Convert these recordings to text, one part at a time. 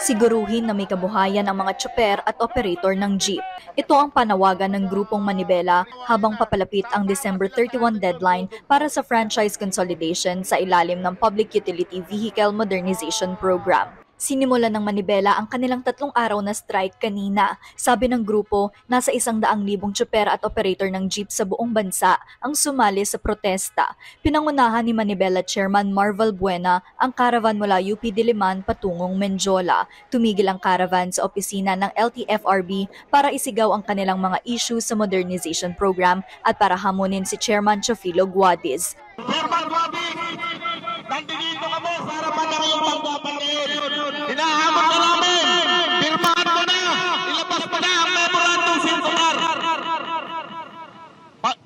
Siguruhin na may kabuhayan ang mga tsuper at operator ng jeep. Ito ang panawagan ng grupong Manibela habang papalapit ang December 31 deadline para sa franchise consolidation sa ilalim ng Public Utility Vehicle Modernization Program. Sinimulan ng Manibela ang kanilang 3 araw na strike kanina. Sabi ng grupo, nasa 100,000 tsuper at operator ng jeep sa buong bansa ang sumali sa protesta. Pinangunahan ni Manibela Chairman Marvel Buena ang caravan mula UP Diliman patungong Menjola. Tumigil ang caravan sa opisina ng LTFRB para isigaw ang kanilang mga issue sa modernization program at para hamunin si Chairman Chofilo Guadiz. Chairman Guadiz, nandito kami sa harapan ng iyong tanggapan ngayon. Hinahamon ka namin, pirmahan mo na, ilabas mo na ang memorandum circular.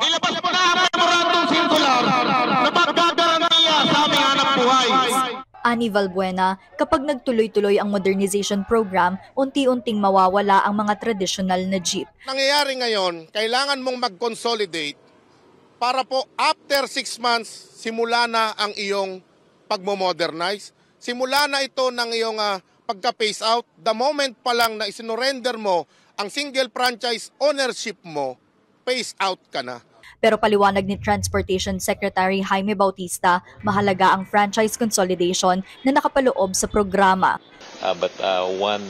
Ilabas mo na ang memorandum circular na maggagarantiya sa aming hanap buhay. Ani Valbuena, kapag nagtuloy-tuloy ang modernization program, unti-unting mawawala ang mga traditional na jeep. Nangyayari ngayon, kailangan mong mag-consolidate para po after 6 months, simula na ang iyong pagmo-modernize. Simula na ito ng iyong pagka-phase out. The moment pa lang na isinurrender mo ang single franchise ownership mo, phase out ka na. Pero paliwanag ni Transportation Secretary Jaime Bautista, mahalaga ang franchise consolidation na nakapaloob sa programa. But one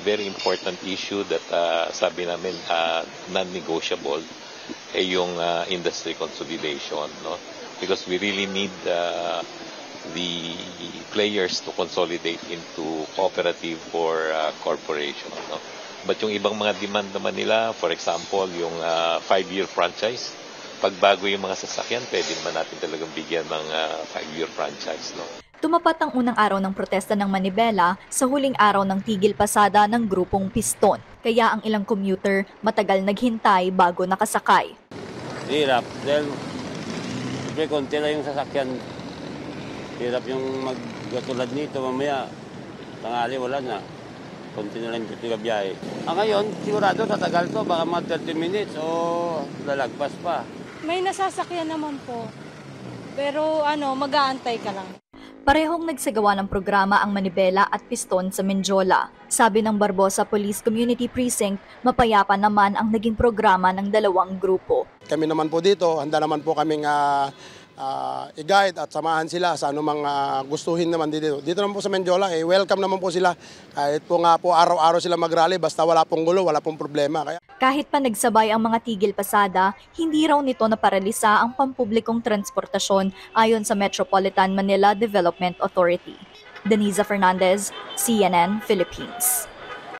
very important issue that sabi namin non-negotiable ay yung industry consolidation, no? Because we really need the players to consolidate into cooperative or corporation, no? But yung ibang mga demand naman nila, for example, yung 5-year franchise, pagbago yung mga sasakyan, pwede naman natin talagang bigyan ng 5-year franchise, no? Tumapat ang unang araw ng protesta ng Manibela sa huling araw ng tigil pasada ng grupong Piston. Kaya ang ilang commuter matagal naghintay bago nakasakay. Hirap dahil konti lang yung sasakyan. Hirap yung magkatulad nito, mamaya tanghali wala na. Konti na lang yung biyahe. Ngayon, sigurado tatagal to, baka mga 30 minutes o lalagpas pa. May nasasakyan naman po, pero mag-aantay ka lang. Parehong nagsagawa ng programa ang Manibela at Piston sa Menjola. Sabi ng Barbosa Police Community Precinct, mapayapa naman ang naging programa ng dalawang grupo. Kami naman po dito, handa naman po kaming i-guide at samahan sila sa anumang gustuhin naman dito. Dito naman po sa Menjola, welcome naman po sila. Kahit po nga po araw-araw sila mag-rally, basta wala pong gulo, wala pong problema. Kahit pa nagsabay ang mga tigil pasada, hindi raw nito naparalisa ang pampublikong transportasyon ayon sa Metropolitan Manila Development Authority. Deniza Fernandez, CNN, Philippines.